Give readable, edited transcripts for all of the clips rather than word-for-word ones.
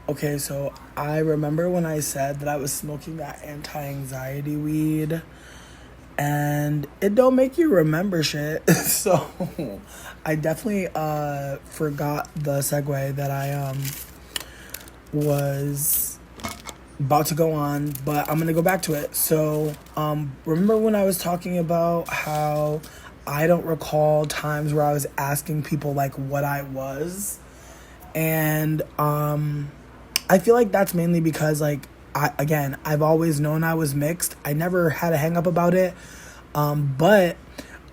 Okay, so I remember when I said that I was smoking that anti-anxiety weed, and it don't make you remember shit. So I definitely forgot the segue that I was about to go on, but I'm gonna go back to it. So remember when I was talking about how I don't recall times where I was asking people like what I was, and I feel like that's mainly because like I've always known I was mixed. I never had a hang up about it. But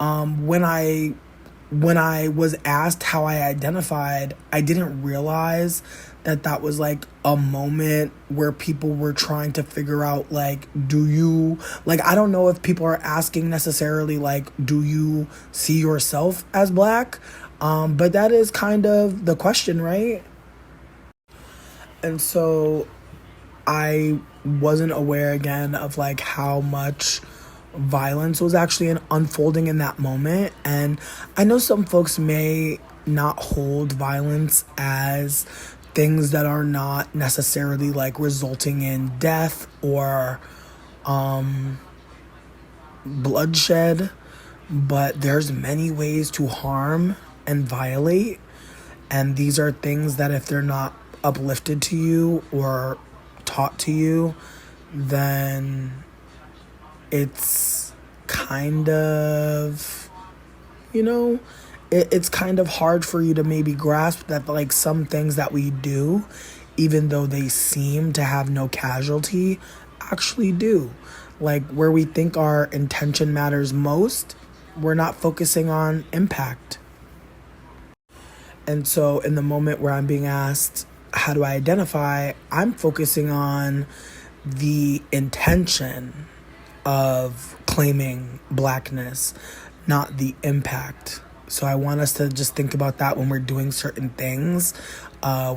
when I was asked how I identified, I didn't realize that that was like a moment where people were trying to figure out like, do you like, I don't know if people are asking necessarily like, do you see yourself as black? But that is kind of the question, right? And so I wasn't aware again of like how much violence was actually unfolding in that moment. And I know some folks may not hold violence as things that are not necessarily like resulting in death or bloodshed, but there's many ways to harm and violate, and these are things that if they're not uplifted to you or taught to you, then it's kind of, you know, it's kind of hard for you to maybe grasp that like some things that we do, even though they seem to have no casualty, actually do. Like where we think our intention matters most, we're not focusing on impact. And so in the moment where I'm being asked, how do I identify? I'm focusing on the intention of claiming blackness, not the impact. So I want us to just think about that when we're doing certain things.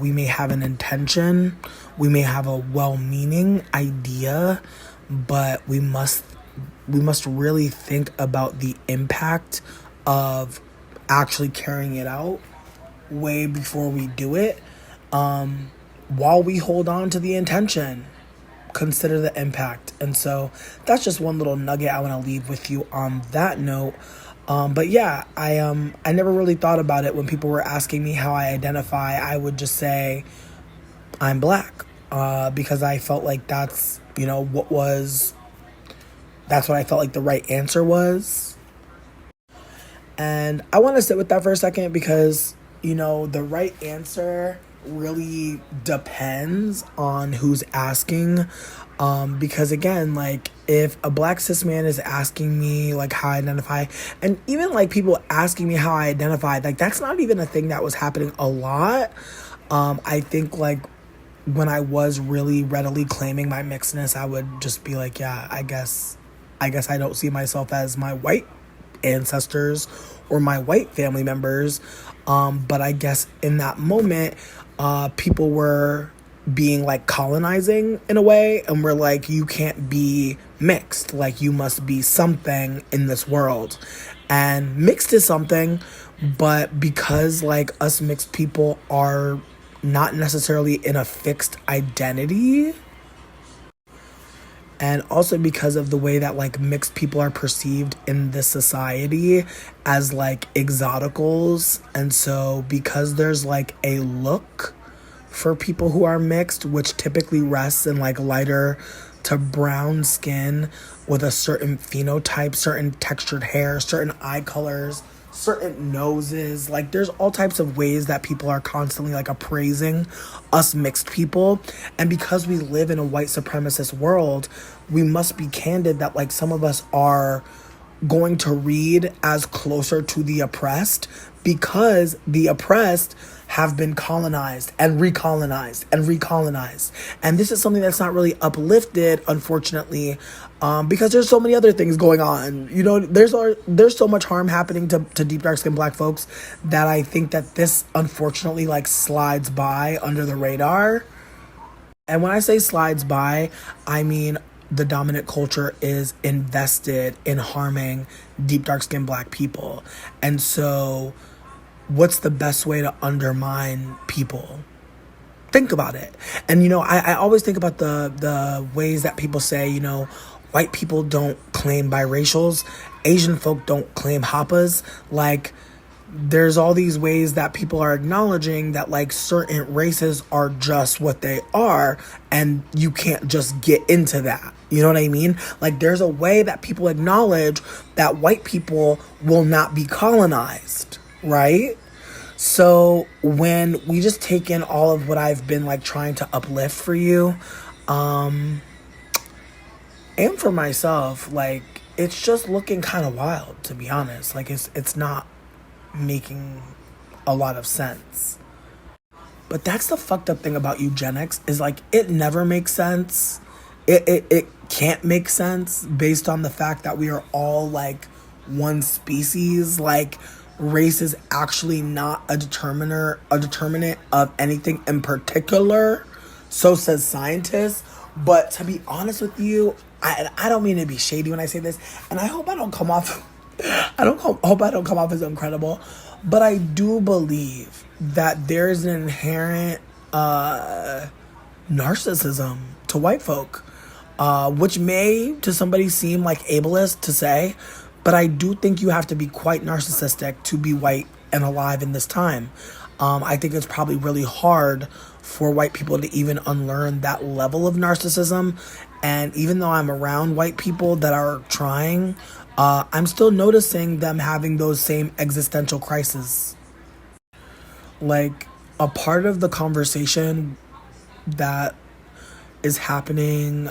We may have an intention, we may have a well-meaning idea, but we must really think about the impact of actually carrying it out way before we do it. While we hold on to the intention, consider the impact. And so that's just one little nugget I want to leave with you on that note. But yeah, I never really thought about it when people were asking me how I identify. I would just say I'm black, because I felt like that's what I felt like the right answer was. And I want to sit with that for a second because, the right answer really depends on who's asking. Because again, like if a black cis man is asking me like how I identify, and even like people asking me how I identify, like that's not even a thing that was happening a lot. I think like when I was really readily claiming my mixedness, I would just be like, yeah, I guess I don't see myself as my white ancestors or my white family members. But I guess in that moment, people were being like colonizing in a way, and we're like, you can't be mixed, like you must be something in this world. And mixed is something, but because like us mixed people are not necessarily in a fixed identity, and also because of the way that like mixed people are perceived in this society as like exoticals. And so because there's like a look for people who are mixed, which typically rests in like lighter to brown skin with a certain phenotype, certain textured hair, certain eye colors, certain noses. Like there's all types of ways that people are constantly like appraising us mixed people. And because we live in a white supremacist world, we must be candid that like some of us are going to read as closer to the oppressed because the oppressed have been colonized and recolonized and recolonized. And this is something that's not really uplifted, unfortunately, because there's so many other things going on. There's so much harm happening to deep dark skinned black folks that I think that this unfortunately like slides by under the radar. And when I say slides by, I mean the dominant culture is invested in harming deep dark skinned black people. And so what's the best way to undermine people? think about it. And I always think about the ways that people say, white people don't claim biracials, Asian folk don't claim happas. Like, there's all these ways that people are acknowledging that like certain races are just what they are, and you can't just get into that. You know what I mean? Like, there's a way that people acknowledge that white people will not be colonized, right? So when we just take in all of what I've been like trying to uplift for you, and for myself, like, it's just looking kind of wild, to be honest. Like, it's not making a lot of sense. But that's the fucked up thing about eugenics, is like, it never makes sense. It can't make sense based on the fact that we are all like one species. Like, race is actually not a determinant of anything in particular. So says scientists. But to be honest with you, I don't mean to be shady when I say this, and I hope I don't come off hope I don't come off as incredible, but I do believe that there's an inherent narcissism to white folk, which may to somebody seem like ableist to say, but I do think you have to be quite narcissistic to be white and alive in this time. I think it's probably really hard for white people to even unlearn that level of narcissism. And even though I'm around white people that are trying, I'm still noticing them having those same existential crises. Like, a part of the conversation that is happening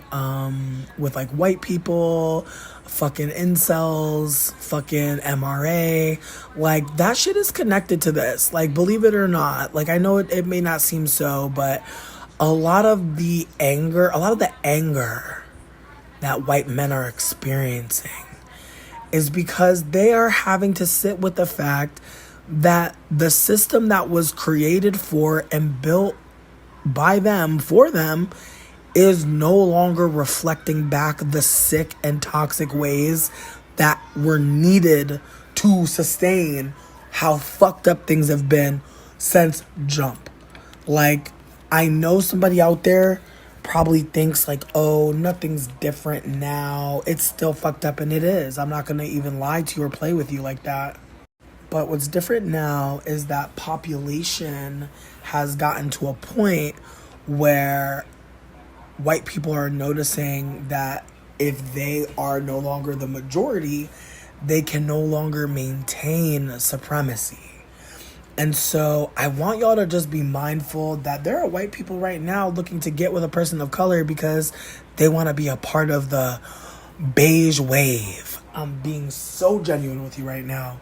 with like white people, fucking incels, fucking MRA, like, that shit is connected to this. Like, believe it or not, like, I know it may not seem so, but a lot of the anger that white men are experiencing is because they are having to sit with the fact that the system that was created for and built by them for them is no longer reflecting back the sick and toxic ways that were needed to sustain how fucked up things have been since jump. Like, I know somebody out there probably thinks like, oh, nothing's different now. It's still fucked up, and it is. I'm not going to even lie to you or play with you like that. But what's different now is that population has gotten to a point where white people are noticing that if they are no longer the majority, they can no longer maintain supremacy. And so I want y'all to just be mindful that there are white people right now looking to get with a person of color because they want to be a part of the beige wave. I'm being so genuine with you right now.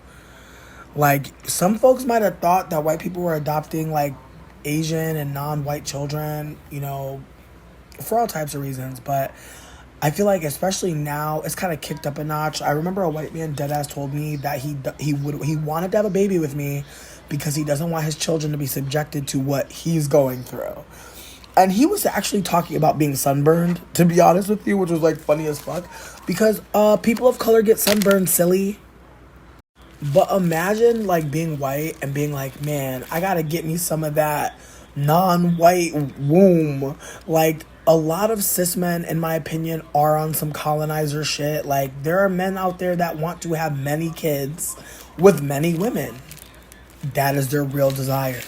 Like, some folks might have thought that white people were adopting like Asian and non-white children, for all types of reasons. But I feel like especially now it's kind of kicked up a notch. I remember a white man deadass told me that he wanted to have a baby with me because he doesn't want his children to be subjected to what he's going through. And he was actually talking about being sunburned, to be honest with you, which was like funny as fuck, because people of color get sunburned, silly. But imagine like being white and being like, man, I gotta get me some of that non-white womb. Like, a lot of cis men, in my opinion, are on some colonizer shit. Like, there are men out there that want to have many kids with many women. That is their real desire.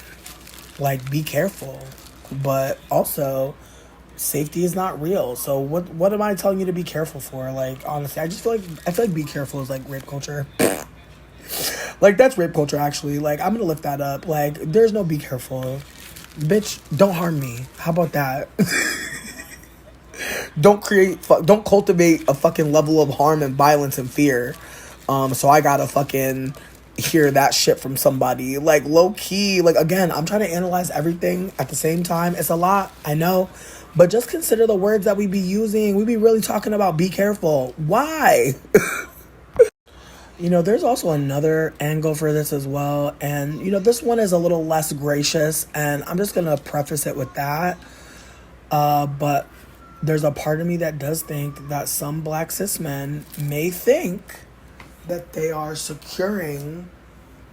Like, be careful. But also, safety is not real. So what am I telling you to be careful for? Like, honestly, I feel like be careful is like rape culture. Like, that's rape culture, actually. Like, I'm gonna lift that up. Like, there's no be careful. Bitch, don't harm me. How about that? Don't cultivate a fucking level of harm and violence and fear. So I gotta fucking hear that shit from somebody. Like, low key, like, again, I'm trying to analyze everything at the same time. It's a lot, I know. But just consider the words that we be using. We be really talking about be careful. Why? There's also another angle for this as well. And, this one is a little less gracious. And I'm just going to preface it with that. But there's a part of me that does think that some black cis men may think that they are securing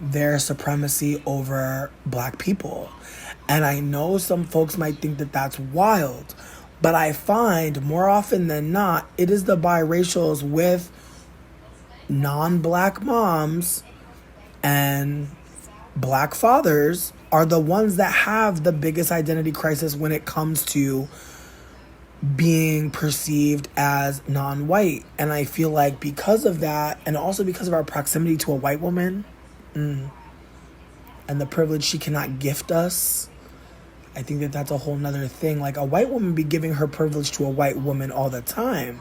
their supremacy over black people. And I know some folks might think that that's wild, but I find more often than not, it is the biracials with non black moms and black fathers are the ones that have the biggest identity crisis when it comes to being perceived as non-white. And I feel like because of that, and also because of our proximity to a white woman, and the privilege she cannot gift us, I think that that's a whole nother thing. Like, a white woman be giving her privilege to a white woman all the time.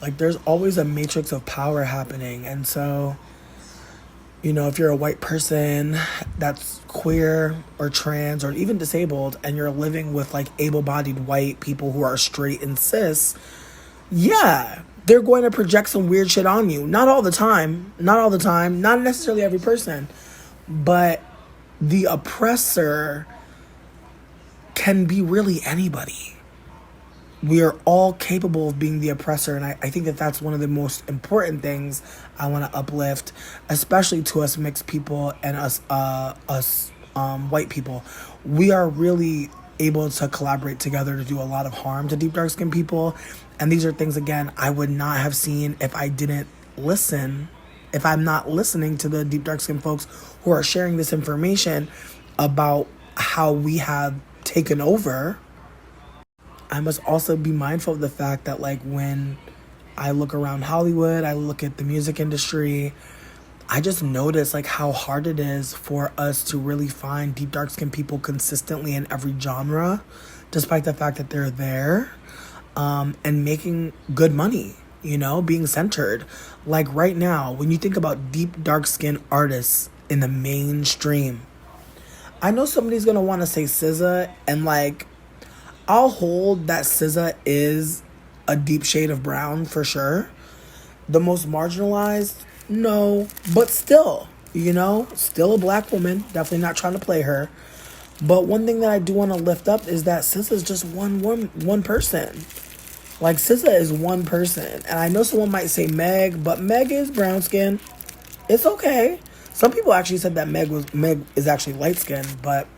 Like, there's always a matrix of power happening. And so, if you're a white person that's queer or trans or even disabled, and you're living with like able-bodied white people who are straight and cis, yeah, they're going to project some weird shit on you. Not all the time, not necessarily every person, but the oppressor can be really anybody. We are all capable of being the oppressor, and I think that that's one of the most important things I want to uplift, especially to us mixed people and us white people. We are really able to collaborate together to do a lot of harm to deep dark skinned people, and these are things, again, I would not have seen if I didn't listen, if I'm not listening to the deep dark skinned folks who are sharing this information about how we have taken over. I must also be mindful of the fact that, like, when I look around Hollywood, I look at the music industry, I just notice, like, how hard it is for us to really find deep, dark-skinned people consistently in every genre, despite the fact that they're there, and making good money, being centered. Like, right now, when you think about deep, dark-skinned artists in the mainstream, I know somebody's going to want to say SZA, and, like, I'll hold that SZA is a deep shade of brown for sure. The most marginalized, no, but still, still a black woman. Definitely not trying to play her. But one thing that I do want to lift up is that SZA is just one person. Like, SZA is one person. And I know someone might say Meg, but Meg is brown skin. It's okay. Some people actually said that Meg is actually light skinned, but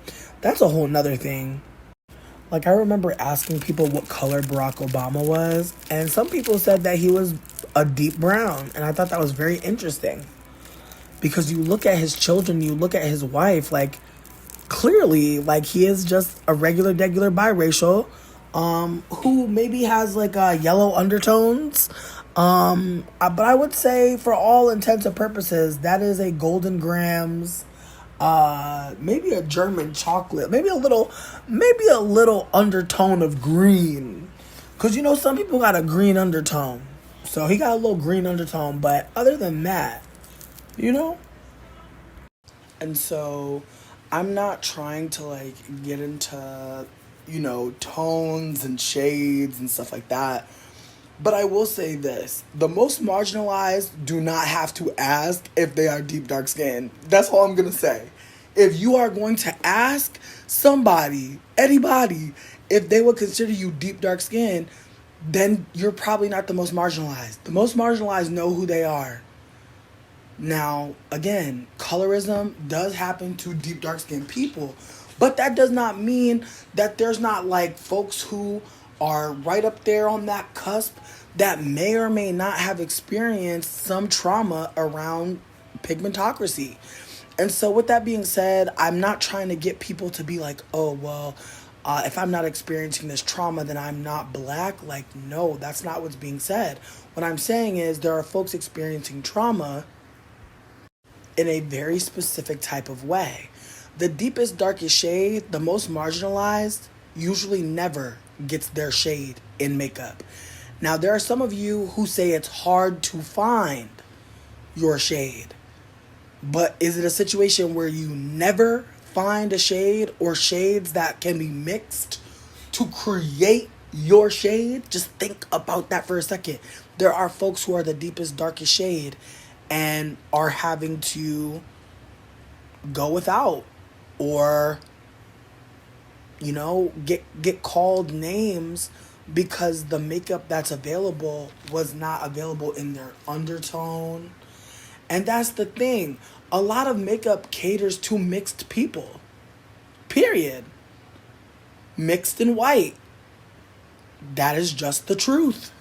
that's a whole nother thing. Like, I remember asking people what color Barack Obama was, and some people said that he was a deep brown, and I thought that was very interesting. Because you look at his children, you look at his wife, like, clearly, like, he is just a degular biracial, who maybe has, like, yellow undertones, but I would say, for all intents and purposes, that is a Golden Grams, maybe a German chocolate, maybe a little undertone of green, because some people got a green undertone, so he got a little green undertone, but other than that, and so I'm not trying to like get into tones and shades and stuff like that. But I will say this. The most marginalized do not have to ask if they are deep dark skinned. That's all I'm going to say. If you are going to ask somebody, anybody, if they would consider you deep dark skinned, then you're probably not the most marginalized. The most marginalized know who they are. Now, again, colorism does happen to deep dark skinned people. But that does not mean that there's not like folks who are right up there on that cusp that may or may not have experienced some trauma around pigmentocracy. And so with that being said, I'm not trying to get people to be like, oh, well, if I'm not experiencing this trauma, then I'm not black. Like, no, that's not what's being said. What I'm saying is there are folks experiencing trauma in a very specific type of way. The deepest, darkest shade, the most marginalized, usually never gets their shade in makeup. Now, there are some of you who say it's hard to find your shade. But is it a situation where you never find a shade or shades that can be mixed to create your shade? Just think about that for a second. There are folks who are the deepest, darkest shade and are having to go without or get called names because the makeup that's available was not available in their undertone. And that's the thing. A lot of makeup caters to mixed people. Period. Mixed and white. That is just the truth.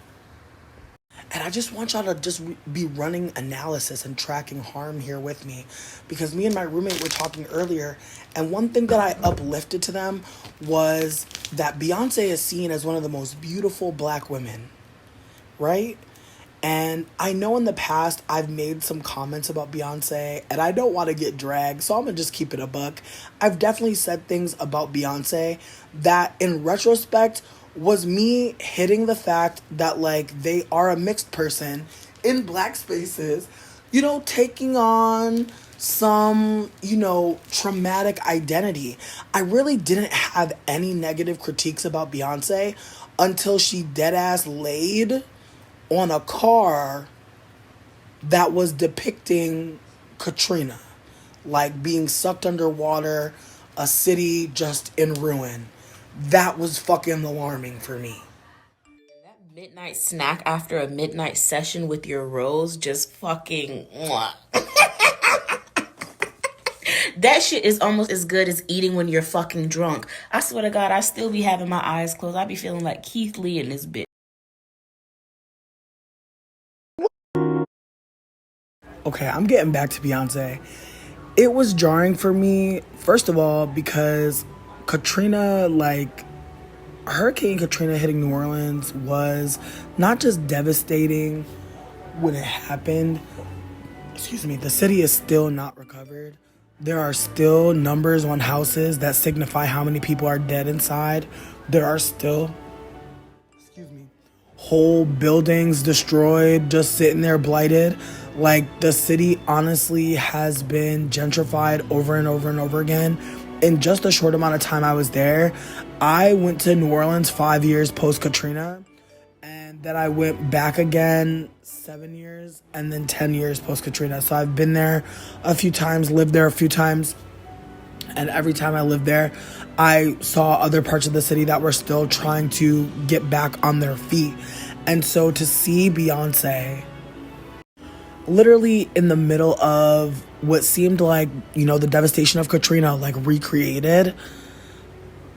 And I just want y'all to just be running analysis and tracking harm here with me. Because me and my roommate were talking earlier, and one thing that I uplifted to them was that Beyonce is seen as one of the most beautiful black women, right? And I know in the past I've made some comments about Beyonce, and I don't want to get dragged, so I'm going to just keep it a buck. I've definitely said things about Beyonce that in retrospect was me hitting the fact that like they are a mixed person in black spaces, you know, taking on some, you know, traumatic identity. I really didn't have any negative critiques about Beyonce until she dead ass laid on a car that was depicting Katrina, like being sucked underwater, a city just in ruin. That was fucking alarming for me. That midnight snack after a midnight session with your rose just fucking mwah. That shit is almost as good as eating when you're fucking drunk. I swear to God, I still be having my eyes closed. I be feeling like Keith Lee in this bitch. Okay, I'm getting back to Beyonce. It was jarring for me, first of all, because Katrina, like, Hurricane Katrina hitting New Orleans was not just devastating when it happened. Excuse me, the city is still not recovered. There are still numbers on houses that signify how many people are dead inside. There are still, excuse me, whole buildings destroyed, just sitting there blighted. Like, the city honestly has been gentrified over and over and over again. In just a short amount of time I was there, I went to New Orleans 5 years post Katrina, and then I went back again 7 years, and then 10 years post Katrina. So I've been there a few times, lived there a few times, and every time I lived there, I saw other parts of the city that were still trying to get back on their feet. And so to see Beyonce literally in the middle of what seemed like, you know, the devastation of Katrina, like, recreated,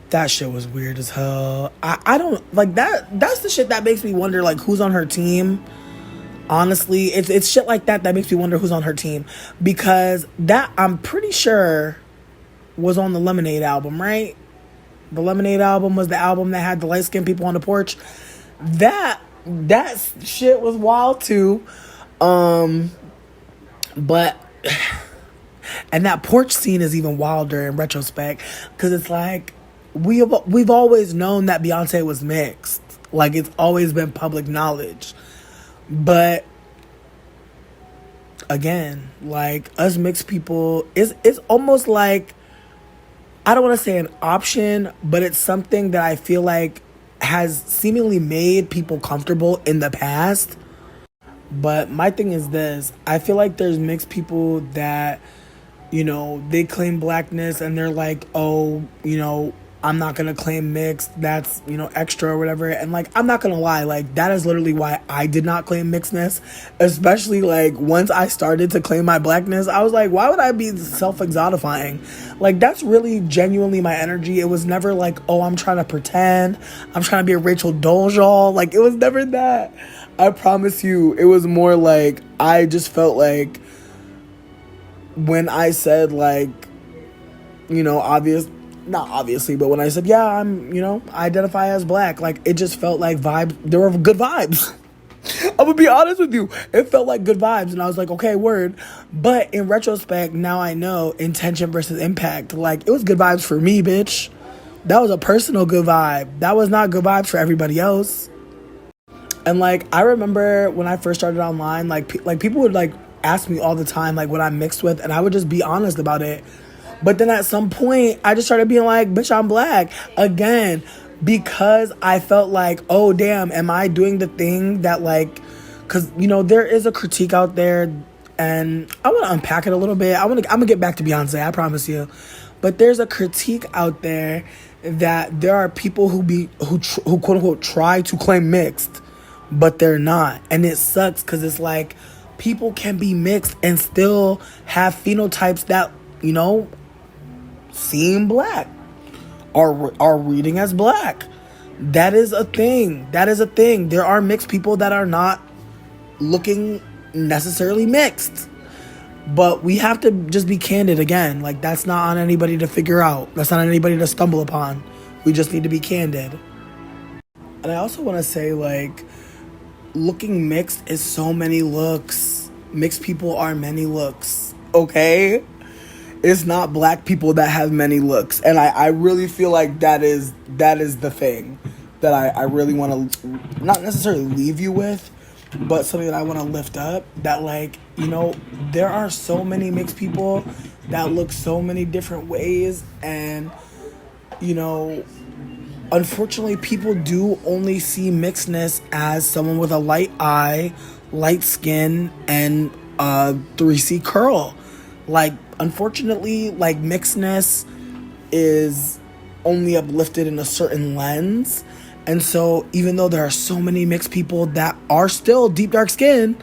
that shit was weird as hell. I don't, like, that's the shit that makes me wonder, like, who's on her team. Honestly, it's shit like that makes me wonder who's on her team. Because that, I'm pretty sure, was on the Lemonade album, right? The Lemonade album was the album that had the light-skinned people on the porch. That shit was wild too. But and that porch scene is even wilder in retrospect, because it's like we've always known that Beyonce was mixed. Like, it's always been public knowledge. But again, like, us mixed people, it's almost like, I don't want to say an option, but it's something that I feel like has seemingly made people comfortable in the past. But my thing is this: I feel like there's mixed people that, you know, they claim blackness and they're like, oh, you know, I'm not gonna claim mixed, that's, you know, extra or whatever. And like, I'm not gonna lie, like, that is literally why I did not claim mixedness. Especially like once I started to claim my blackness, I was like, why would I be self-exotifying? Like, that's really genuinely my energy. It was never like, oh, I'm trying to pretend, I'm trying to be a Rachel Dolezal. Like, it was never that. I promise you, it was more like, I just felt like when I said, like, you know, not obviously, but when I said, yeah, I'm, you know, I identify as black, like, it just felt like vibes, there were good vibes. I'm gonna be honest with you. It felt like good vibes, and I was like, okay, word. But in retrospect, now I know intention versus impact. Like, it was good vibes for me, bitch. That was a personal good vibe. That was not good vibes for everybody else. And like, I remember when I first started online, like people would like ask me all the time, like, what I'm mixed with, and I would just be honest about it. But then at some point, I just started being like, bitch, I'm black. Again, because I felt like, oh, damn, am I doing the thing that, like, because, you know, there is a critique out there, and I want to unpack it a little bit. I'm going to get back to Beyonce, I promise you. But there's a critique out there that there are people who quote unquote try to claim mixed, but they're not. And it sucks, because it's like, people can be mixed and still have phenotypes that, you know, seem black. are reading as black. That is a thing. That is a thing. There are mixed people that are not looking necessarily mixed. But we have to just be candid again. Like, that's not on anybody to figure out. That's not on anybody to stumble upon. We just need to be candid. And I also want to say, like, looking mixed is so many looks. Mixed people are many looks. Okay? It's not black people that have many looks. And I really feel like that is the thing that I really want to not necessarily leave you with, but something that I want to lift up. That, like, you know, there are so many mixed people that look so many different ways. And, you know, unfortunately, people do only see mixedness as someone with a light eye, light skin, and 3C curl. Like, unfortunately, like, mixedness is only uplifted in a certain lens. And so even though there are so many mixed people that are still deep dark skin,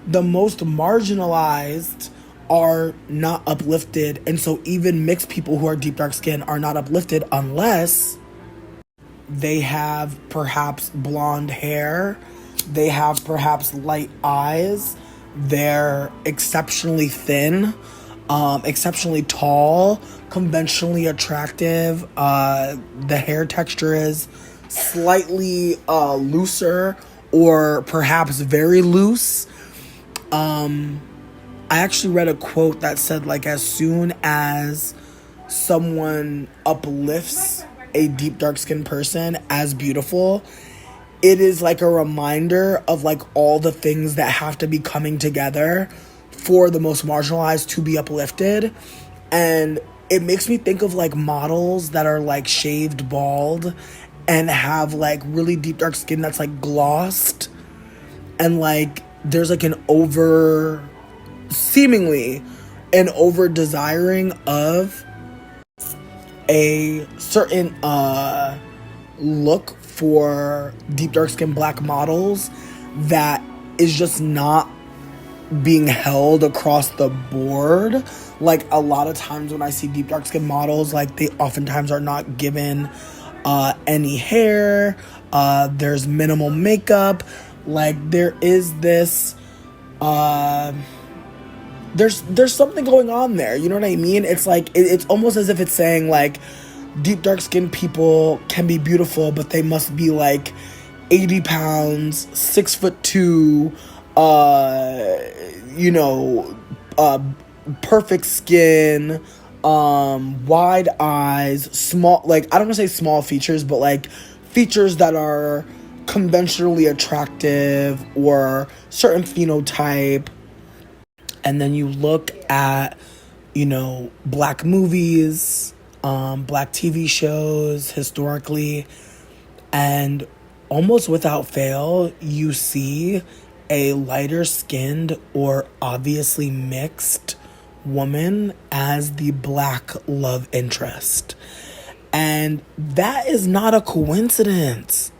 the most marginalized are not uplifted. And so even mixed people who are deep dark skin are not uplifted unless they have perhaps blonde hair, they have perhaps light eyes, they're exceptionally thin, exceptionally tall, conventionally attractive, the hair texture is slightly looser or perhaps very loose. I actually read a quote that said, like, as soon as someone uplifts a deep dark skinned person as beautiful, it is like a reminder of, like, all the things that have to be coming together for the most marginalized to be uplifted. And it makes me think of, like, models that are, like, shaved bald and have, like, really deep dark skin that's, like, glossed, and, like, there's, like, seemingly an over desiring of a certain look for deep dark skin black models that is just not being held across the board. Like, a lot of times when I see deep dark skin models, like, they oftentimes are not given any hair, there's minimal makeup, like, there is this there's something going on there, you know what I mean? It's like, it's almost as if it's saying, like, deep dark skinned people can be beautiful, but they must be, like, 80 pounds, 6'2", you know, perfect skin, wide eyes, small, like, I don't want to say small features, but, like, features that are conventionally attractive or certain phenotype. And then you look at, you know, black movies, black TV shows historically, and almost without fail, you see a lighter skinned or obviously mixed woman as the black love interest. And that is not a coincidence.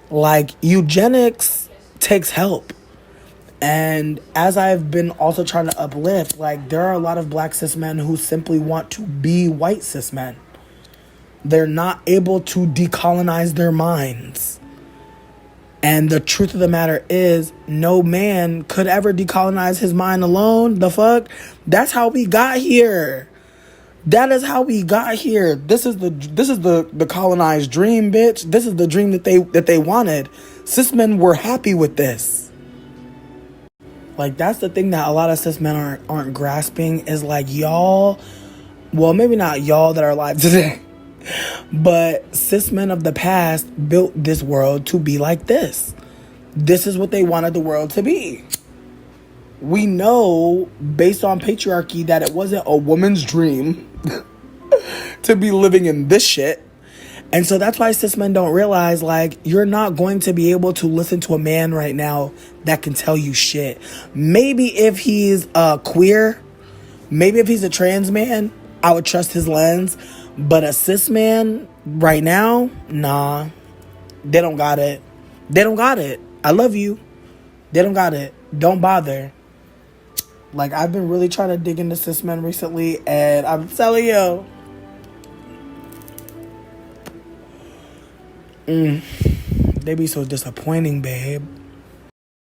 Like, eugenics takes help. And as I've been also trying to uplift, like, there are a lot of black cis men who simply want to be white cis men. They're not able to decolonize their minds. And the truth of the matter is, no man could ever decolonize his mind alone. The fuck? That's how we got here. That is how we got here. This is the colonized dream, bitch. This is the dream that they wanted. Cis men were happy with this. Like, that's the thing that a lot of cis men aren't grasping, is, like, y'all, well, maybe not y'all that are alive today, but cis men of the past built this world to be like this. This is what they wanted the world to be. We know, based on patriarchy, that it wasn't a woman's dream to be living in this shit. And so that's why cis men don't realize, like, you're not going to be able to listen to a man right now that can tell you shit. Maybe if he's queer, maybe if he's a trans man, I would trust his lens. But a cis man right now, nah, they don't got it. They don't got it. I love you. They don't got it. Don't bother. Like, I've been really trying to dig into cis men recently, and I'm telling you, They be so disappointing, babe.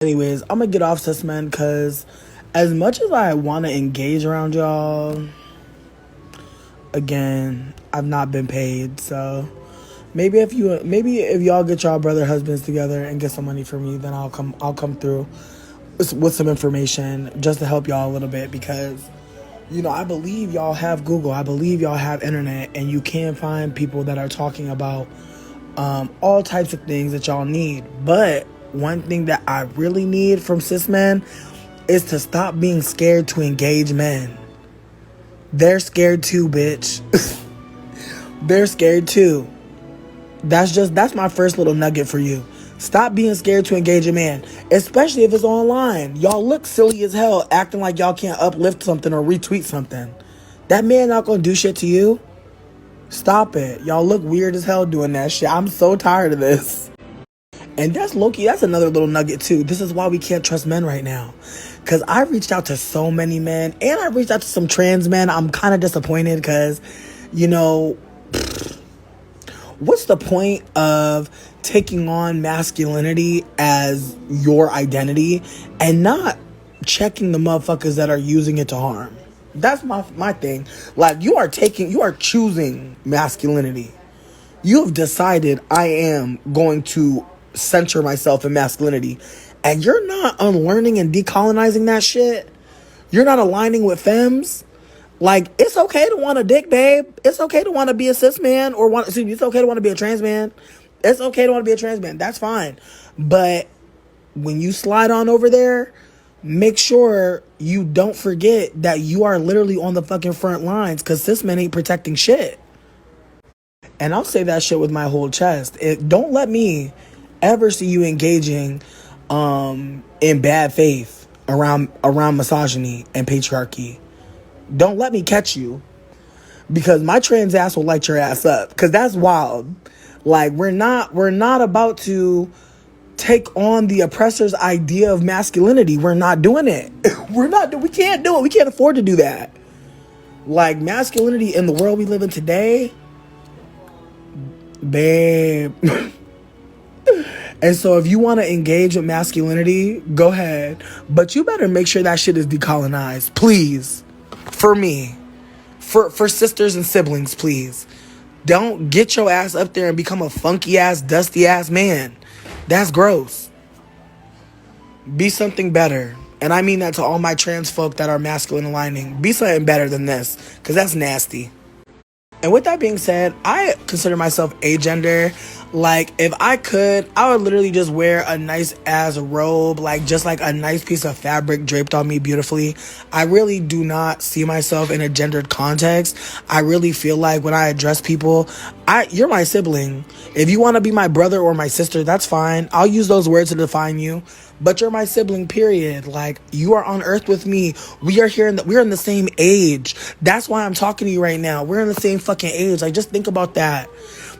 Anyways, I'm gonna get off cis men because as much as I want to engage around y'all, again, I've not been paid. So maybe if y'all get y'all brother husbands together and get some money for me, then I'll come through with some information just to help y'all a little bit, because I believe y'all have Google, I believe y'all have internet, and you can find people that are talking about all types of things that y'all need. But one thing that I really need from cis men is to stop being scared to engage men. They're scared too, bitch. They're scared too. That's my first little nugget for you. Stop being scared to engage a man, especially if it's online. Y'all look silly as hell acting like y'all can't uplift something or retweet something. That man not gonna do shit to you. Stop it. Y'all look weird as hell doing that shit. I'm so tired of this. And that's low-key, that's another little nugget too. This is why we can't trust men right now. Because I reached out to so many men, and I reached out to some trans men. I'm kind of disappointed because, what's the point of taking on masculinity as your identity and not checking the motherfuckers that are using it to harm? That's my thing. Like, you are choosing masculinity. You have decided I am going to center myself in masculinity, and you're not unlearning and decolonizing that shit. You're not aligning with femmes. Like, it's okay to want a dick, babe. It's okay to want to be a cis man it's okay to want to be a trans man. It's okay to want to be a trans man. That's fine. But when you slide on over there, make sure you don't forget that you are literally on the fucking front lines, because cis men ain't protecting shit. And I'll say that shit with my whole chest. Don't let me ever see you engaging in bad faith around misogyny and patriarchy. Don't let me catch you, because my trans ass will light your ass up, because that's wild. Like, we're not about to take on the oppressor's idea of masculinity. We're not doing it. We can't do it. We can't afford to do that. Like, masculinity in the world we live in today, babe. And so if you want to engage with masculinity, go ahead. But you better make sure that shit is decolonized. Please. For me. For sisters and siblings, please. Don't get your ass up there and become a funky ass, dusty ass man. That's gross. Be something better. And I mean that to all my trans folk that are masculine aligning. Be something better than this, because that's nasty. And with that being said, I consider myself agender. Like, if I could, I would literally just wear a nice ass robe, like just like a nice piece of fabric draped on me beautifully. I really do not see myself in a gendered context. I really feel like when I address people, you're my sibling. If you want to be my brother or my sister, that's fine. I'll use those words to define you. But you're my sibling, period. Like, you are on earth with me. We are here we're in the same age. That's why I'm talking to you right now. We're in the same fucking age. Like, just think about that.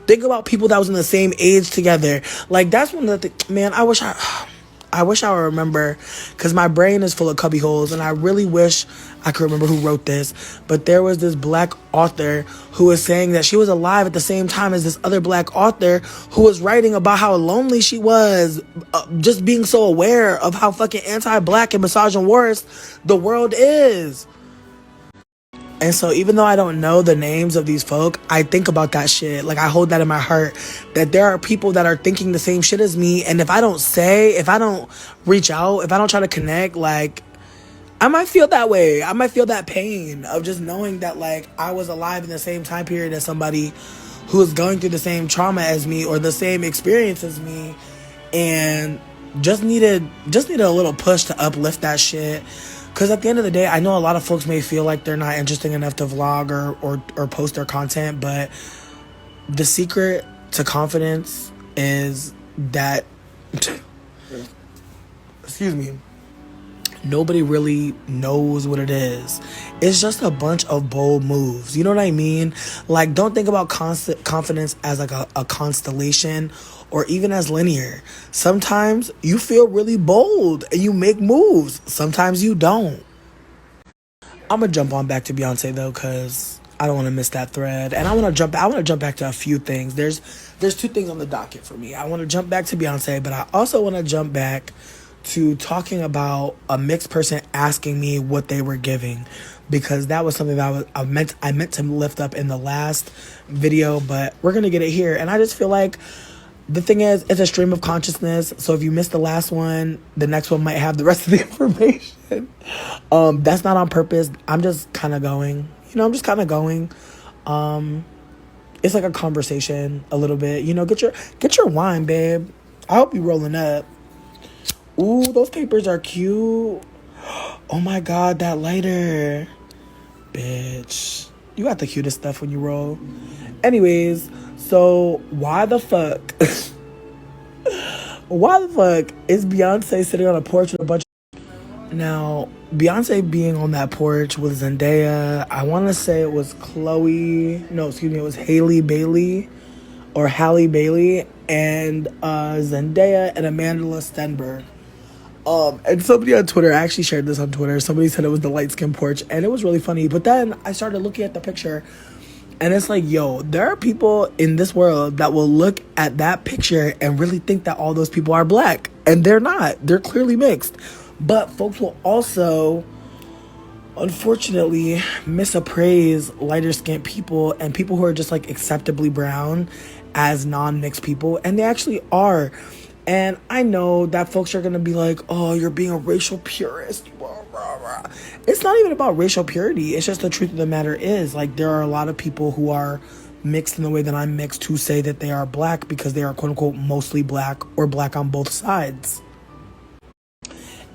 Think about people that was in the same age together. Like, that's one of the man, I wish I would remember, because my brain is full of cubby holes, and I really wish I could remember who wrote this. But there was this black author who was saying that she was alive at the same time as this other black author who was writing about how lonely she was, just being so aware of how fucking anti-black and misogynist the world is. And so even though I don't know the names of these folk, I think about that shit. Like, I hold that in my heart, that there are people that are thinking the same shit as me. And if I don't reach out, if I don't try to connect, like, I might feel that way. I might feel that pain of just knowing that, like, I was alive in the same time period as somebody who is going through the same trauma as me or the same experience as me, and just needed a little push to uplift that shit. Because at the end of the day, I know a lot of folks may feel like they're not interesting enough to vlog or post their content, but the secret to confidence is that, excuse me, nobody really knows what it is. It's just a bunch of bold moves. You know what I mean? Like, don't think about confidence as like a constellation or even as linear. Sometimes you feel really bold and you make moves. Sometimes you don't. I'm gonna jump on back to Beyonce though, because I don't want to miss that thread. And I want to jump back to a few things. There's two things on the docket for me. I want to jump back to Beyonce, but I also want to jump back to talking about a mixed person asking me what they were giving, because that was something that I meant to lift up in the last video, but we're going to get it here. And I just feel like the thing is, it's a stream of consciousness. So if you missed the last one, the next one might have the rest of the information. That's not on purpose. I'm just kind of going. I'm just kind of going. It's like a conversation a little bit. Get your wine, babe. I hope you rolling up. Ooh, those papers are cute. Oh my God, that lighter. Bitch. You got the cutest stuff when you roll. Anyways, so why the fuck? Why the fuck is Beyonce sitting on a porch with a bunch of... Now, Beyonce being on that porch with Zendaya, I want to say it was it was Halle Bailey, and Zendaya and Amanda Stenberg. And somebody on Twitter, I actually shared this on Twitter, somebody said it was the light skin porch, and it was really funny. But then I started looking at the picture, and it's like, yo, there are people in this world that will look at that picture and really think that all those people are black. And they're not. They're clearly mixed. But folks will also, unfortunately, misappraise lighter skinned people and people who are just like acceptably brown as non-mixed people. And they actually are. And I know that folks are going to be like, oh, you're being a racial purist. It's not even about racial purity. It's just the truth of the matter is, like, there are a lot of people who are mixed in the way that I'm mixed who say that they are black because they are, quote unquote, mostly black or black on both sides.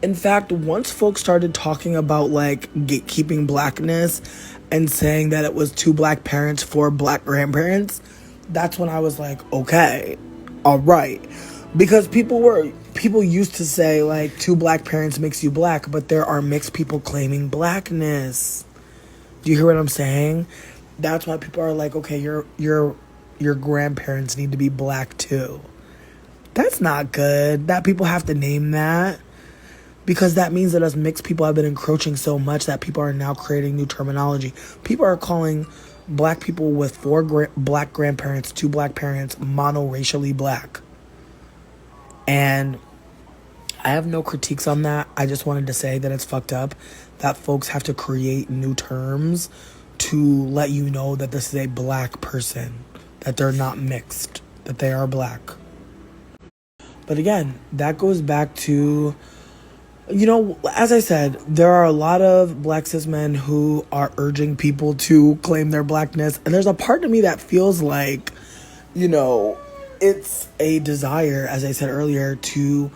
In fact, once folks started talking about, like, gatekeeping blackness and saying that it was 2 black parents, 4 black grandparents, that's when I was like, okay, all right. Because people used to say, like, 2 black parents makes you black, but there are mixed people claiming blackness. Do you hear what I'm saying? That's why people are like, okay, your grandparents need to be black too. That's not good. That people have to name that. Because that means that us mixed people have been encroaching so much that people are now creating new terminology. People are calling black people with 4 black grandparents, 2 black parents, monoracially black. And I have no critiques on that. I just wanted to say that it's fucked up that folks have to create new terms to let you know that this is a black person, that they're not mixed, that they are black. But again, that goes back to, as I said, there are a lot of black cis men who are urging people to claim their blackness. And there's a part of me that feels like, it's a desire, as I said earlier, to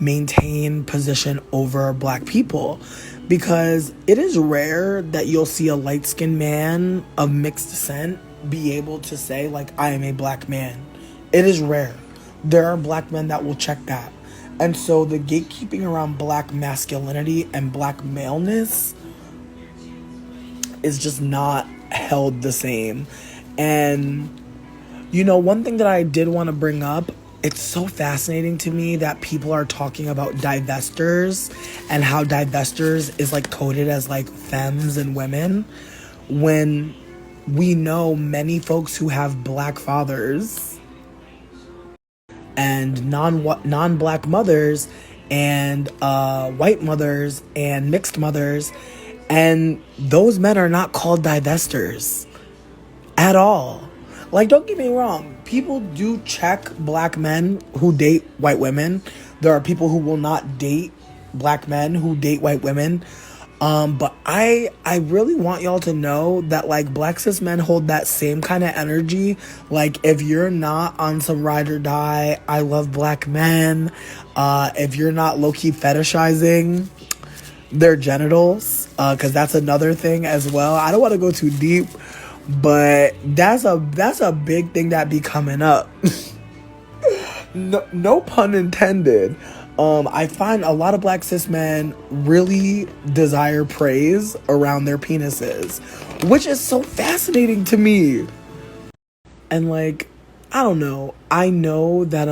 maintain position over black people, because it is rare that you'll see a light-skinned man of mixed descent be able to say, like, I am a black man. It is rare. There are black men that will check that. And so the gatekeeping around black masculinity and black maleness is just not held the same. And one thing that I did want to bring up, it's so fascinating to me that people are talking about divestors and how divestors is like coded as like femmes and women, when we know many folks who have black fathers and non-black mothers and white mothers and mixed mothers, and those men are not called divestors at all. Like, don't get me wrong. People do check black men who date white women. There are people who will not date black men who date white women. But I really want y'all to know that, like, black cis men hold that same kind of energy. Like, if you're not on some ride or die, I love black men, if you're not low-key fetishizing their genitals, because that's another thing as well. I don't want to go too deep, but that's a big thing that be coming up. No pun intended. I find a lot of black cis men really desire praise around their penises, which is so fascinating to me. And, like, I don't know. I know that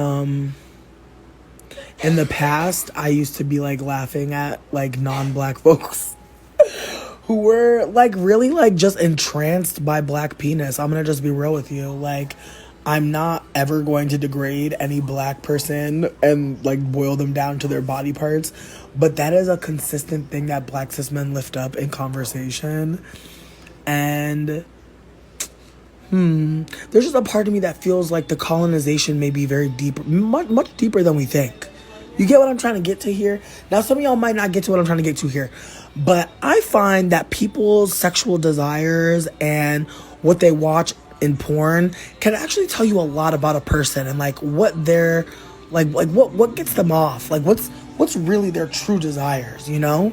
in the past I used to be like laughing at like non-black folks who were like really like just entranced by black penis. I'm gonna just be real with you. Like, I'm not ever going to degrade any black person and like boil them down to their body parts, but that is a consistent thing that black cis men lift up in conversation. And there's just a part of me that feels like the colonization may be very deep, much deeper than we think. You get what I'm trying to get to here? Now, some of y'all might not get to what I'm trying to get to here, but I find that people's sexual desires and what they watch in porn can actually tell you a lot about a person and like what they're like what gets them off, like what's really their true desires, you know?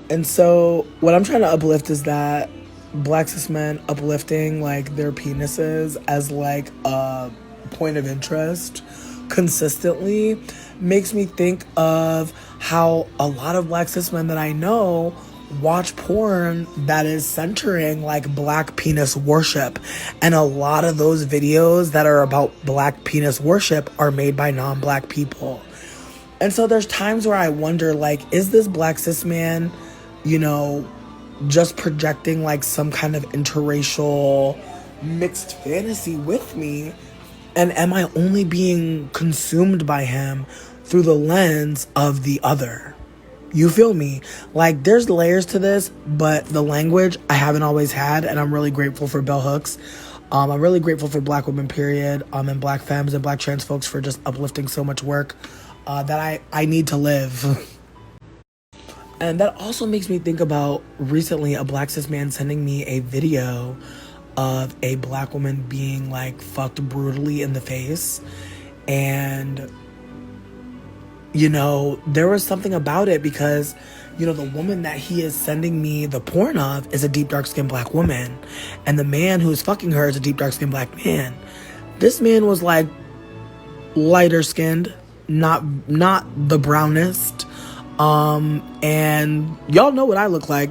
And so what I'm trying to uplift is that black cis men uplifting like their penises as like a point of interest consistently makes me think of how a lot of black cis men that I know watch porn that is centering like black penis worship, and a lot of those videos that are about black penis worship are made by non-black people. And so there's times where I wonder, like, is this black cis man, you know, just projecting like some kind of interracial mixed fantasy with me? And am I only being consumed by him through the lens of the other? You feel me? Like, there's layers to this, but the language I haven't always had, and I'm really grateful for bell hooks. I'm really grateful for black women, period, and black femmes and black trans folks for just uplifting so much work that I need to live. And that also makes me think about recently a black cis man sending me a video of a black woman being like fucked brutally in the face. And, you know, there was something about it because, you know, the woman that he is sending me the porn of is a deep dark skinned black woman. And the man who's fucking her is a deep dark skinned black man. This man was like lighter skinned, not the brownest. And y'all know what I look like.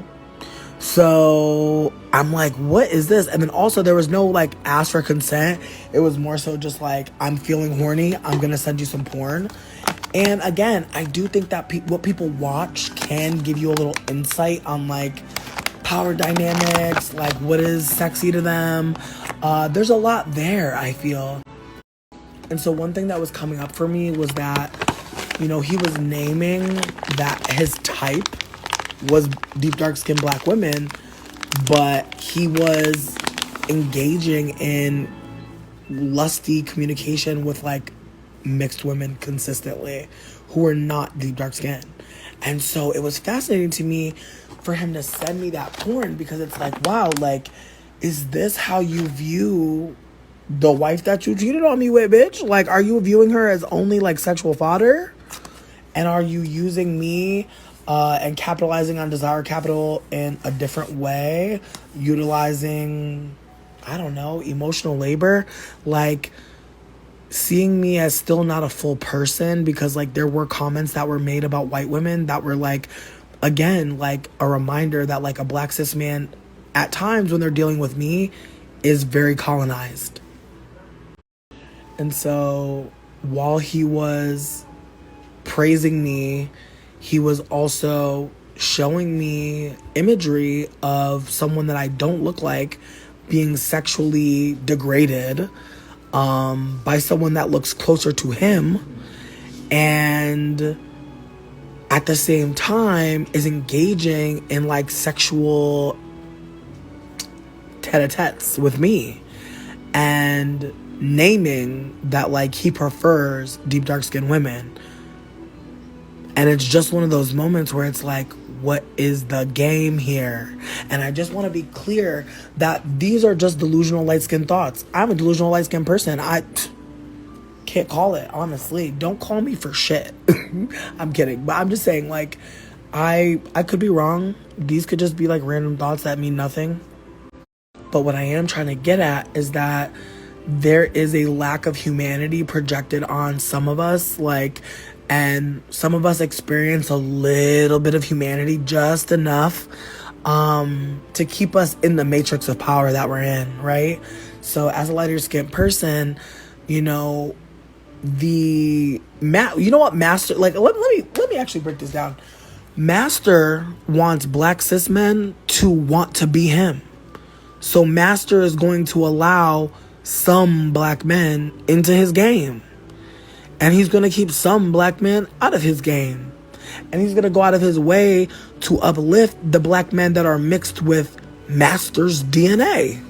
So I'm like, what is this? And then also there was no like ask for consent. It was more so just like, I'm feeling horny, I'm gonna send you some porn. And again, I do think that what people watch can give you a little insight on like power dynamics, like what is sexy to them. There's a lot there, I feel. And so one thing that was coming up for me was that, you know, he was naming that his type was deep dark skinned black women, but he was engaging in lusty communication with like mixed women consistently who were not deep dark skinned. And so it was fascinating to me for him to send me that porn, because it's like, wow, like, is this how you view the wife that you cheated on me with, bitch? Like, are you viewing her as only like sexual fodder? And are you using me and capitalizing on desire capital in a different way, utilizing, I don't know, emotional labor? Like, seeing me as still not a full person, because like there were comments that were made about white women that were like, again, like a reminder that like a black cis man at times when they're dealing with me is very colonized. And so while he was praising me, he was also showing me imagery of someone that I don't look like being sexually degraded by someone that looks closer to him, and at the same time is engaging in like sexual tete-a-tetes with me, and naming that like he prefers deep dark skinned women. And it's just one of those moments where it's like, what is the game here? And I just want to be clear that these are just delusional light-skinned thoughts. I'm a delusional light-skinned person. I can't call it, honestly. Don't call me for shit. I'm kidding. But I'm just saying, like, I could be wrong. These could just be like random thoughts that mean nothing. But what I am trying to get at is that there is a lack of humanity projected on some of us, like, and some of us experience a little bit of humanity, just enough to keep us in the matrix of power that we're in, right? So as a lighter skinned person, you know, you know what master, like, let me actually break this down. Master wants black cis men to want to be him. So Master is going to allow some black men into his game. And he's going to keep some black men out of his game. And he's going to go out of his way to uplift the black men that are mixed with Master's DNA.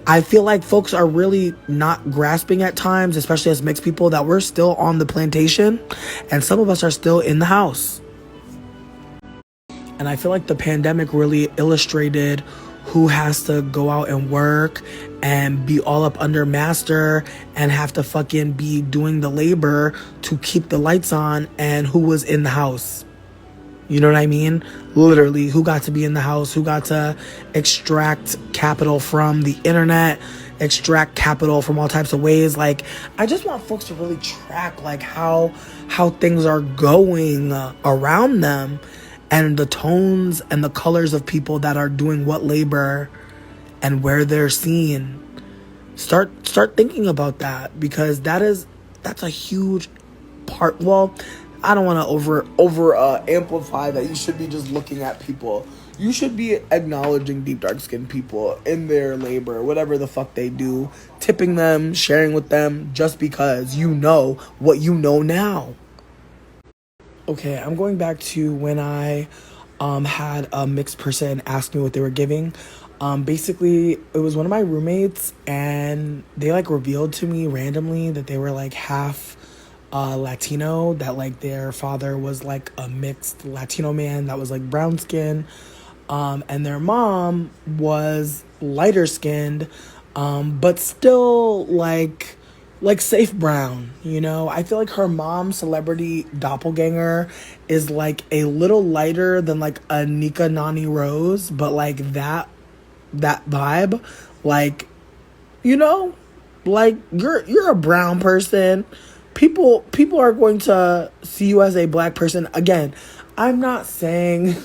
I feel like folks are really not grasping at times, especially as mixed people, that we're still on the plantation and some of us are still in the house. And I feel like the pandemic really illustrated who has to go out and work and be all up under Master and have to fucking be doing the labor to keep the lights on, and who was in the house. You know what I mean? Literally, who got to be in the house, who got to extract capital from the internet, extract capital from all types of ways. Like, I just want folks to really track like how things are going around them, and the tones and the colors of people that are doing what labor and where they're seen. Start thinking about that, because that's a huge part. Well, I don't want to over amplify that. You should be just looking at people. You should be acknowledging deep dark skinned people in their labor, whatever the fuck they do, tipping them, sharing with them, just because you know what you know now. Okay, I'm going back to when I had a mixed person ask me what they were giving. Basically, it was one of my roommates, and they like revealed to me randomly that they were like half Latino, that like their father was like a mixed Latino man that was like brown skin, and their mom was lighter skinned, but still like safe brown, you know? I feel like her mom's celebrity doppelganger is like a little lighter than like a Nika Nani Rose, but like that vibe, like, you know, like you're a brown person. People are going to see you as a black person. Again, I'm not saying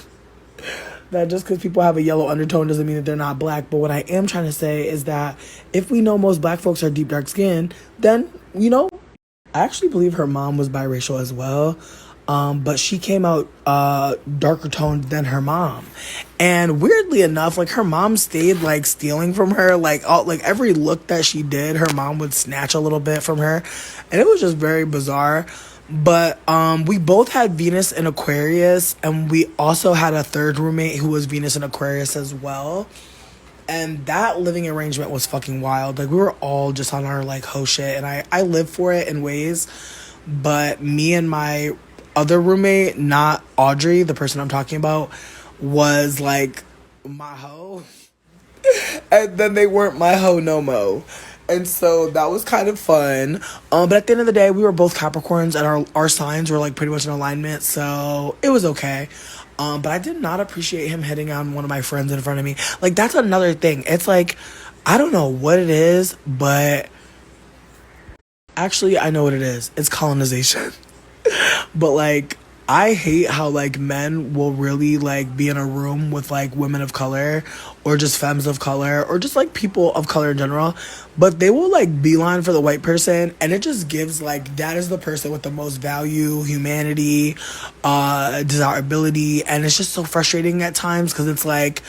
that just because people have a yellow undertone doesn't mean that they're not black. But what I am trying to say is that if we know most black folks are deep dark skinned, then, you know, I actually believe her mom was biracial as well. But she came out darker toned than her mom. And weirdly enough, like, her mom stayed like stealing from her. Like every look that she did, her mom would snatch a little bit from her. And it was just very bizarre. But we both had Venus in Aquarius, and we also had a third roommate who was Venus in Aquarius as well. And that living arrangement was fucking wild. Like, we were all just on our like hoe shit, and I live for it in ways. But me and my other roommate, not Audrey, the person I'm talking about, was like my hoe. And then they weren't my hoe no mo. And so that was kind of fun. But at the end of the day, we were both Capricorns, and our signs were like pretty much in alignment. So it was okay. But I did not appreciate him hitting on one of my friends in front of me. Like, that's another thing. It's like, I don't know what it is, but actually I know what it is. It's colonization. But like, I hate how like men will really like be in a room with like women of color or just femmes of color or just like people of color in general, but they will like beeline for the white person, and it just gives like that is the person with the most value, humanity, desirability, and it's just so frustrating at times because it's like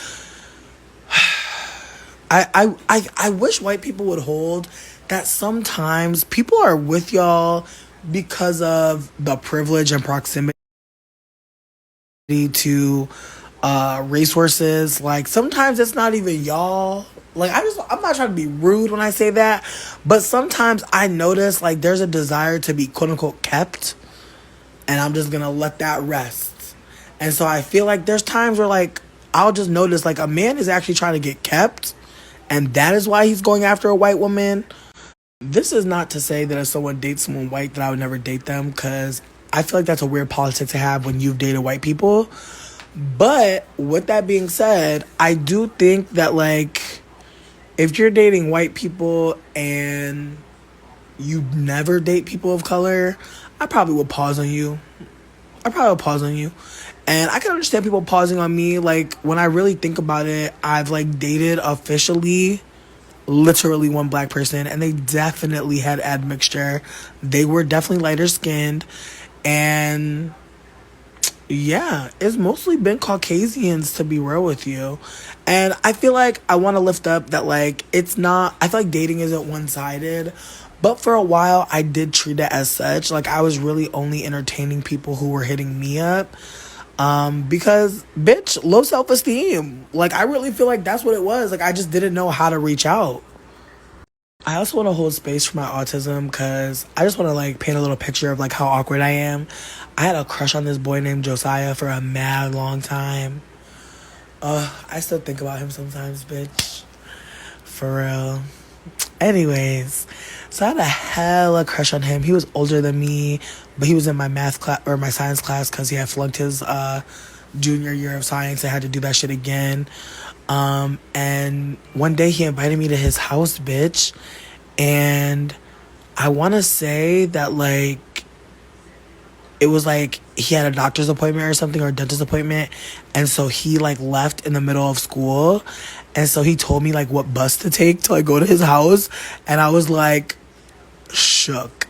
I wish white people would hold that sometimes people are with y'all because of the privilege and proximity to resources. Like, sometimes it's not even y'all. Like, I'm not trying to be rude when I say that, but sometimes I notice like there's a desire to be quote unquote kept, and I'm just gonna let that rest. And so I feel like there's times where like I'll just notice like a man is actually trying to get kept, and that is why he's going after a white woman. This is not to say that if someone dates someone white that I would never date them, because I feel like that's a weird politic to have when you've dated white people. But with that being said, I do think that like if you're dating white people and you never date people of color, I probably would pause on you. And I can understand people pausing on me. Like, when I really think about it, I've like dated officially literally one black person, and they definitely had admixture. They were definitely lighter skinned, and Yeah, it's mostly been Caucasians, to be real with you. And I feel like I want to lift up that, like, it's not, I feel like dating isn't one sided. But for a while, I did treat it as such. Like, I was really only entertaining people who were hitting me up. Because, bitch, low self esteem. Like, I really feel like that's what it was. Like, I just didn't know how to reach out. I also want to hold space for my autism because I just want to like paint a little picture of like how awkward I am. I had a crush on this boy named Josiah for a mad long time. I still think about him sometimes, bitch. For real. Anyways, so I had a hella crush on him. He was older than me, but he was in my math class or my science class because he had flunked his junior year of science. I had to do that shit again. And one day he invited me to his house, bitch. And I want to say that, like, it was like he had a doctor's appointment or something or a dentist appointment. And so he, like, left in the middle of school. And so he told me, like, what bus to take to, like, go to his house. And I was, like, shook.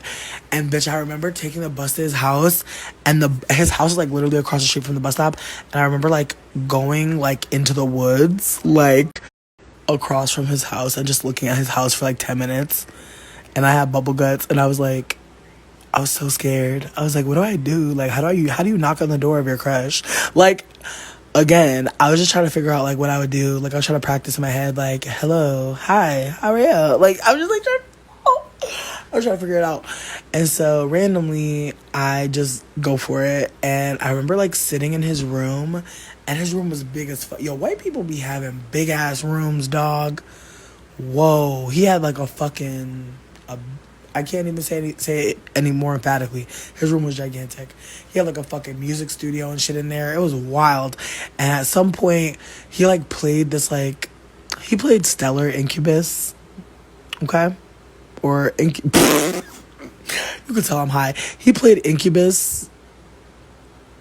And bitch, I remember taking the bus to his house, and his house is like literally across the street from the bus stop. And I remember like going like into the woods, like across from his house, and just looking at his house for like 10 minutes. And I had bubble guts, and I was like, I was so scared. I was like, what do I do? Like, how do you knock on the door of your crush? Like, again, I was just trying to figure out like what I would do. Like, I was trying to practice in my head, like, hello, hi, how are you? Like, I was just like I was trying to figure it out. And so randomly I just go for it. And I remember like sitting in his room, and his room was big as fuck. Yo, white people be having big ass rooms, dog. Whoa. He had like a fucking I can't even say it any more emphatically. His room was gigantic. He had like a fucking music studio and shit in there. It was wild. And at some point he like played this like he played Stellar Incubus. Okay? Or you could tell I'm high. He played Incubus's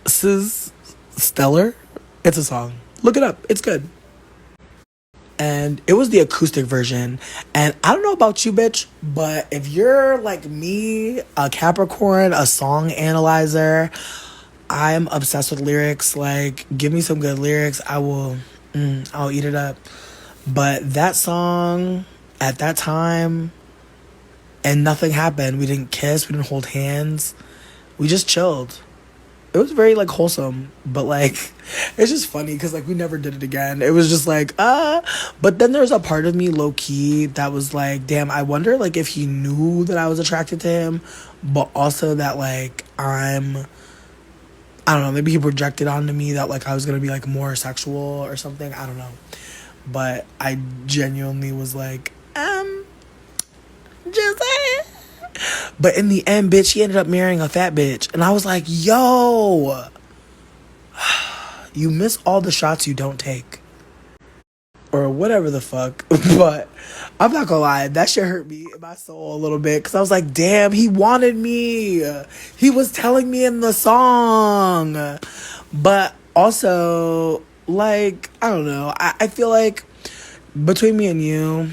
Stellar. It's a song. Look it up. It's good. And it was the acoustic version. And I don't know about you, bitch, but if you're like me, a Capricorn, a song analyzer, I'm obsessed with lyrics. Like, give me some good lyrics. I'll eat it up. But that song at that time, and nothing happened. We didn't kiss. We didn't hold hands. We just chilled. It was very, like, wholesome. But, like, it's just funny because, like, we never did it again. It was just, like, But then there's a part of me, low-key, that was, like, damn, I wonder, like, if he knew that I was attracted to him. But also that, like, I don't know, maybe he projected onto me that, like, I was going to be, like, more sexual or something. I don't know. But I genuinely was, like, just saying. But in the end, bitch, he ended up marrying a fat bitch. And I was like, yo, you miss all the shots you don't take. Or whatever the fuck. But I'm not gonna lie, that shit hurt me in my soul a little bit. Because I was like, damn, he wanted me. He was telling me in the song. But also, like, I don't know. I feel like between me and you,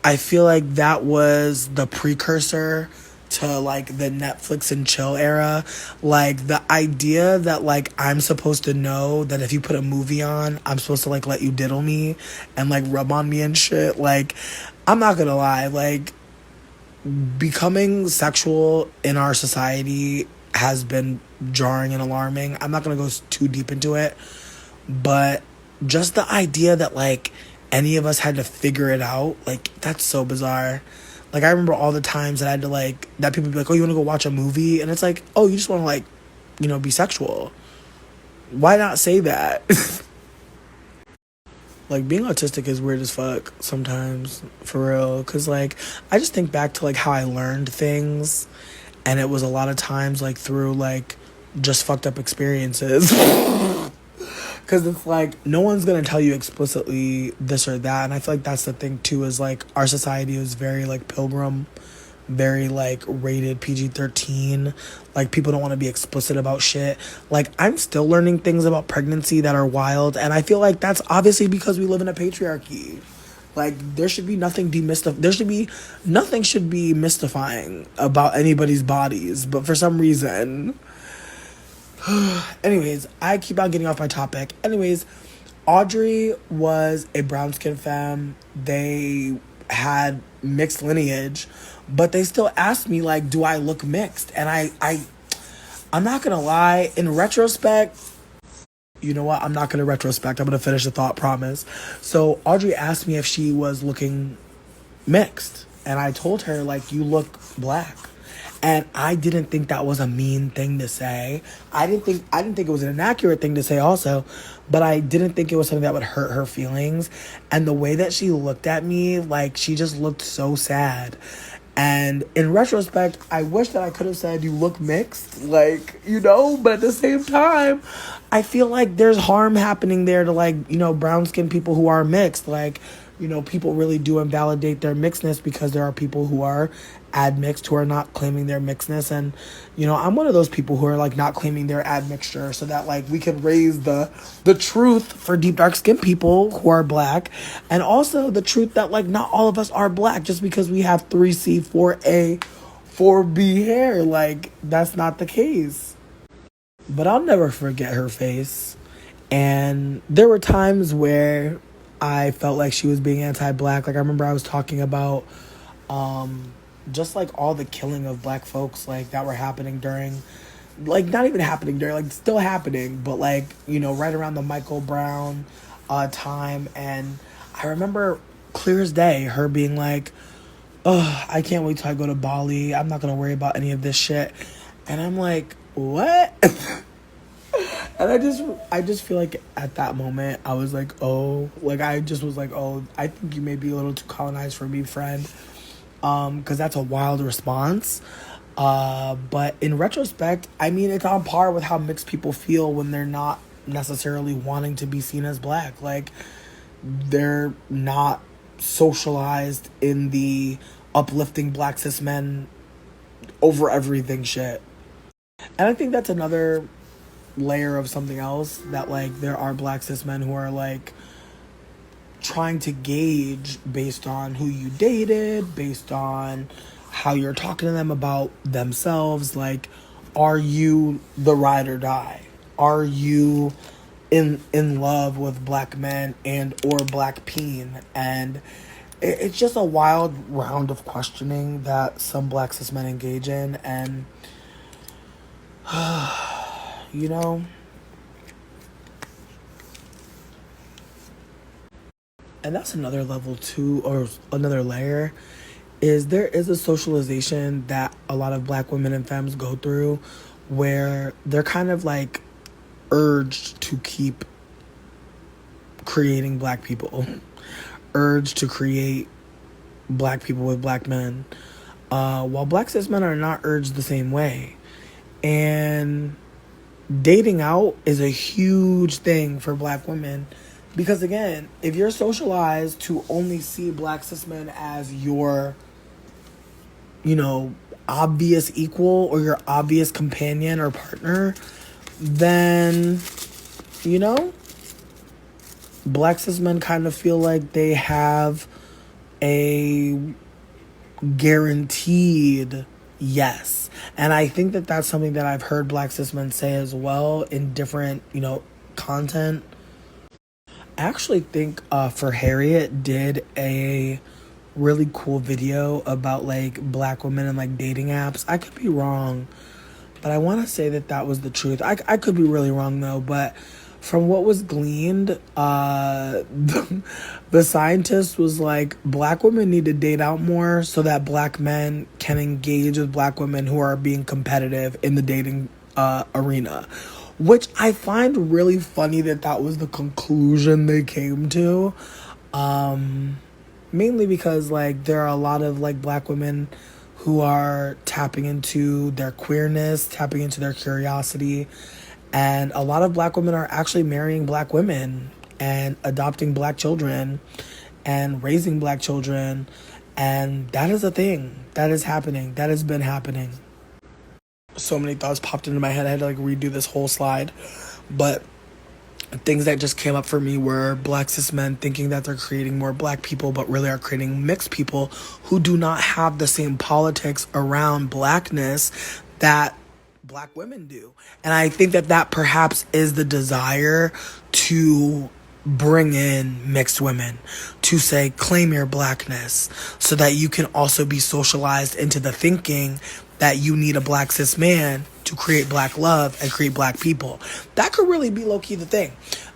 I feel like that was the precursor to like the Netflix and chill era. Like the idea that like I'm supposed to know that if you put a movie on, I'm supposed to like let you diddle me and like rub on me and shit. Like, I'm not gonna lie, like becoming sexual in our society has been jarring and alarming. I'm not gonna go too deep into it, but just the idea that like any of us had to figure it out, like, that's so bizarre. Like, I remember all the times that I had to, like, that people would be like, oh, you want to go watch a movie? And it's like, oh, you just want to, like, you know, be sexual. Why not say that? Like, being autistic is weird as fuck sometimes, for real. Because, like, I just think back to, like, how I learned things. And it was a lot of times, like, through, like, just fucked up experiences. Because it's like, no one's going to tell you explicitly this or that. And I feel like that's the thing, too, is, like, our society is very, like, pilgrim, very, like, rated PG-13. Like, people don't want to be explicit about shit. Like, I'm still learning things about pregnancy that are wild. And I feel like that's obviously because we live in a patriarchy. Like, there should be nothing nothing should be mystifying about anybody's bodies. But for some reason, Anyways, I keep on getting off my topic. Anyways, Audrey was a brown skin femme. They had mixed lineage, but they still asked me like, do I look mixed? And I'm not gonna lie, in retrospect, you know what? I'm not gonna retrospect. I'm gonna finish the thought, promise. So Audrey asked me if she was looking mixed, and I told her like, you look black. And I didn't think that was a mean thing to say. I didn't think it was an inaccurate thing to say also, but I didn't think it was something that would hurt her feelings. And the way that she looked at me, like, she just looked so sad. And in retrospect, I wish that I could have said you look mixed, like, you know, but at the same time, I feel like there's harm happening there to, like, you know, brown skinned people who are mixed. Like, you know, people really do invalidate their mixedness because there are people who are admixed who are not claiming their mixedness. And, you know, I'm one of those people who are like not claiming their admixture so that like we can raise the truth for deep dark skinned people who are black, and also the truth that like not all of us are black just because we have 3C, 4A, 4B hair. Like, that's not the case. But I'll never forget her face. And there were times where I felt like she was being anti-black. Like, I remember I was talking about just like all the killing of black folks like that were happening during, like, not even happening during, like, still happening, but like, you know, right around the Michael Brown time. And I remember clear as day her being like, oh, I can't wait till I go to Bali. I'm not gonna worry about any of this shit. And I'm like, what? And I just feel like at that moment I was like, oh, like I just was like, oh, I think you may be a little too colonized for me, friend. Because that's a wild response. But in retrospect, I mean, it's on par with how mixed people feel when they're not necessarily wanting to be seen as black. Like, they're not socialized in the uplifting black cis men over everything shit. And I think that's another layer of something else, that like there are black cis men who are like trying to gauge based on who you dated, based on how you're talking to them about themselves. Like, are you the ride or die? Are you in love with black men and or black peen? And it's just a wild round of questioning that some black cis men engage in. And you know, and that's another level too, or another layer, is there is a socialization that a lot of black women and femmes go through where they're kind of like urged to keep creating black people, urged to create black people with black men, while black cis men are not urged the same way. And dating out is a huge thing for black women. Because again, if you're socialized to only see black cis men as your, you know, obvious equal or your obvious companion or partner, then, you know, black cis men kind of feel like they have a guaranteed yes. And I think that that's something that I've heard black cis men say as well in different, you know, content. I actually think For Harriet did a really cool video about like black women and like dating apps. I could be wrong, but I want to say that that was the truth. I could be really wrong though, but from what was gleaned, the scientist was like, black women need to date out more so that black men can engage with black women who are being competitive in the dating arena. Which I find really funny that that was the conclusion they came to. Mainly because like there are a lot of like black women who are tapping into their queerness, tapping into their curiosity. And a lot of black women are actually marrying black women and adopting black children and raising black children. And that is a thing that is happening. That has been happening. So many thoughts popped into my head. I had to like redo this whole slide. But things that just came up for me were black cis men thinking that they're creating more black people, but really are creating mixed people who do not have the same politics around blackness that black women do. And I think that that perhaps is the desire to bring in mixed women, to say, claim your blackness, so that you can also be socialized into the thinking that you need a black cis man to create black love and create black people. That could really be low-key the thing.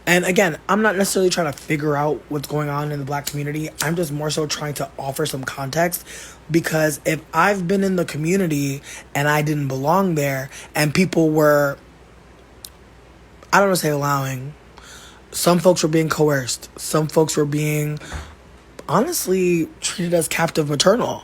And again, I'm not necessarily trying to figure out what's going on in the black community. I'm just more so trying to offer some context, because if I've been in the community and I didn't belong there and people were, I don't want to say allowing, some folks were being coerced. Some folks were being, honestly, treated as captive maternal.